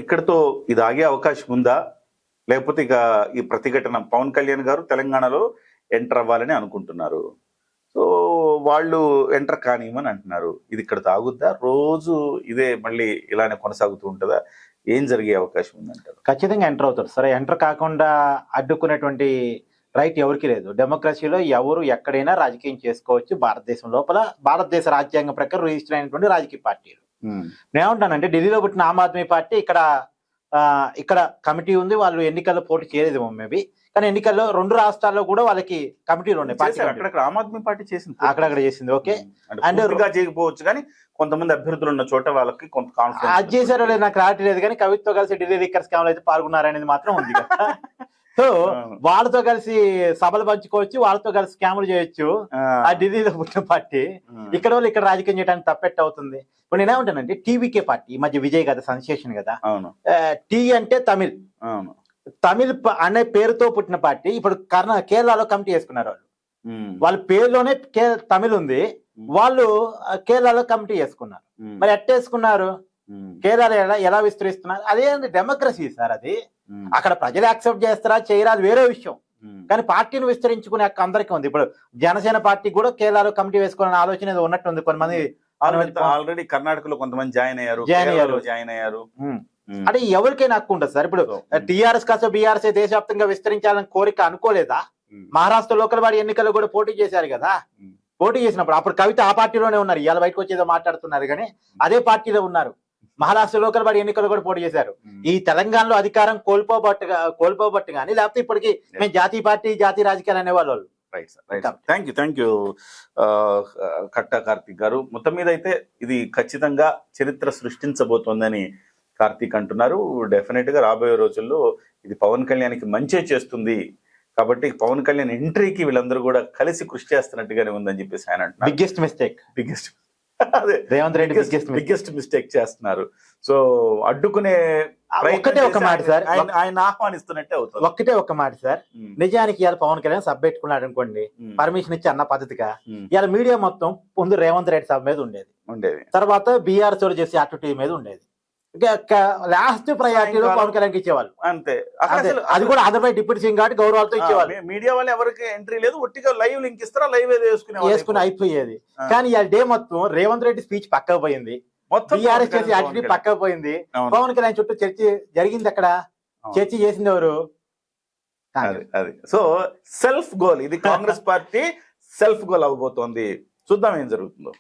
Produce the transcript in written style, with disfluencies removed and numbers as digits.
ఇక్కడతో ఇది ఆగే అవకాశం ఉందా, లేకపోతే ఇక ఈ ప్రతిఘటన పవన్ కళ్యాణ్ గారు తెలంగాణలో ఎంటర్ అవ్వాలని అనుకుంటున్నారు, సో వాళ్ళు ఎంటర్ కానివ్వమని అంటున్నారు, ఇది ఇక్కడ తాగుద్దా, రోజు ఇదే మళ్ళీ ఇలానే కొనసాగుతూ ఉంటుందా, ఏం జరిగే అవకాశం ఉందంటారు? ఖచ్చితంగా ఎంటర్ అవుతారు. సరే, ఎంటర్ కాకుండా అడ్డుకునేటువంటి రైట్ ఎవరికి లేదు. డెమోక్రసీలో ఎవరు ఎక్కడైనా రాజకీయం చేసుకోవచ్చు. భారతదేశం లోపల భారతదేశ రాజ్యాంగం ప్రకారం రిజిస్టర్ అయినటువంటి రాజకీయ పార్టీలు. నేనేమంటానంటే, ఢిల్లీలో పుట్టిన ఆమ్ ఆద్మీ పార్టీ ఇక్కడ కమిటీ ఉంది, వాళ్ళు ఎన్నికల్లో పోటీ చేయలేదేమో మేబీ, కానీ ఎన్నికల్లో 2 రాష్ట్రాల్లో కూడా వాళ్ళకి కమిటీలు ఉన్నాయి. అక్కడ ఆమ్ ఆద్మీ పార్టీ చేసింది, అక్కడక్కడ చేసింది. ఓకే, అండ్ చేయకపోవచ్చు, కానీ కొంతమంది అభ్యర్థులు ఉన్న చోట వాళ్ళకి కొంత కాన్ఫిడెన్స్. అది చేశారో లేదు నాకు క్లారిటీ లేదు, కానీ కవితతో కలిసి ఢిల్లీ లిక్కర్ స్కామ్ లో అయితే పాల్గొన్నారనేది మాత్రం ఉంది కదా. సో వాళ్ళతో కలిసి సభలు పంచుకోవచ్చు, వాళ్ళతో కలిసి స్కాములు చేయొచ్చు. ఆ ఢిల్లీలో పుట్టిన పార్టీ ఇక్కడ వాళ్ళు ఇక్కడ రాజకీయం చేయడానికి తప్పెట్ అవుతుంది. ఇప్పుడు నేనేమంటానంటే, టీవీకే పార్టీ ఈ మధ్య విజయ్ కదా సెన్సేషన్ కదా. టీ అంటే తమిళ్, తమిళ్ అనే పేరుతో పుట్టిన పార్టీ ఇప్పుడు కేరళలో కమిటీ వేసుకున్నారు. వాళ్ళ పేరులోనే తమిళ్ ఉంది, వాళ్ళు కేరళలో కమిటీ వేసుకున్నారు. మరి ఎట్టేసుకున్నారు? కేరళ ఎలా విస్తరిస్తున్నారు? అదే డెమోక్రసీ సార్. అది అక్కడ ప్రజలు యాక్సెప్ట్ చేస్తారా చేయరా అది వేరే విషయం, కానీ పార్టీని విస్తరించుకునే హక్కు అందరికీ ఉంది. ఇప్పుడు జనసేన పార్టీ కూడా కేరళలో కమిటీ వేసుకోవాలనే ఆలోచన ఉన్నట్టుంది. కొంతమంది ఆల్రెడీ కర్ణాటకలో కొంతమంది జాయిన్ అయ్యారు. అంటే ఎవరికైనా హక్కు ఉంటుంది సార్. ఇప్పుడు టీఆర్ఎస్ కాస్త బీఆర్ఎస్ దేశవ్యాప్తంగా విస్తరించాలని కోరిక అనుకోలేదా? మహారాష్ట్ర లోకల్ బాడీ ఎన్నికల్లో కూడా పోటీ చేశారు కదా. పోటీ చేసినప్పుడు అప్పుడు కవిత ఆ పార్టీలోనే ఉన్నారు, ఇవాళ బయటకు వచ్చేదో మాట్లాడుతున్నారు, కానీ అదే పార్టీలో ఉన్నారు. మహారాష్ట్ర లోకల్ బాడీ ఎన్నికలు కూడా పోటీ చేశారు. ఈ తెలంగాణలో అధికారం కోల్పోబట్టు కానీ, లేకపోతే ఇప్పటికి మేము జాతీయ పార్టీ జాతీయ రాజకీయాలు అనేవాళ్ళు. రైట్ సార్, థ్యాంక్ యూ కట్టా కార్తీక్ గారు. మొత్తం మీద అయితే ఇది ఖచ్చితంగా చరిత్ర సృష్టించబోతోందని కార్తీక్ అంటున్నారు. డెఫినెట్ గా రాబోయే రోజుల్లో ఇది పవన్ కళ్యాణ్కి మంచే చేస్తుంది, కాబట్టి పవన్ కళ్యాణ్ ఎంట్రీకి వీళ్ళందరూ కూడా కలిసి కృషి చేస్తున్నట్టుగానే ఉందని చెప్పేసి ఆయన అంటున్నారు. రేవంత్ రెడ్డి బిగ్గెస్ట్ మిస్టేక్ చేస్తున్నారు. సో అడ్డుకునే ఒక్కటే ఒక మాట సార్, ఆయన ఆహ్వానిస్తున్నట్టే అవుతుంది. ఒక్కటే ఒక మాట సార్, నిజానికి ఇవాళ పవన్ కళ్యాణ్ సభ పెట్టుకున్నాడు అనుకోండి, పర్మిషన్ ఇచ్చి అన్న పద్ధతిగా, ఇవాళ మీడియా మొత్తం ముందు రేవంత్ రెడ్డి సభ మీద ఉండేది, తర్వాత బీఆర్ఎస్ చేసే యాక్టివిటీ మీద ఉండేది, లాస్ట్ ప్రయారిటీలో పవన్ కళ్యాణ్ ఇచ్చేవాళ్ళు అంతే. అది కూడా అదర్వై డిప్యూటీ సీఎం కాబట్టి గౌరవాలతో ఇచ్చేవాళ్ళు. మీడియా వాళ్ళు ఎవరికి ఎంట్రీ లేదు, ఒట్టిగా లైవ్ లింక్ ఇస్తారా, లైవ్ వేసుకుని అయిపోయేది. కానీ ఇవాళ డే మొత్తం రేవంత్ రెడ్డి స్పీచ్ పక్కకు పోయింది, బీఆర్ఎస్ చేసి యాక్టివిటీ పక్కకు పోయింది, పవన్ కళ్యాణ్ చుట్టూ చర్చ జరిగింది. అక్కడ చర్చ చేసింది ఎవరు? అది. సో సెల్ఫ్ గోల్, ఇది కాంగ్రెస్ పార్టీ సెల్ఫ్ గోల్ అవబోతోంది. చూద్దాం ఏం జరుగుతుందో.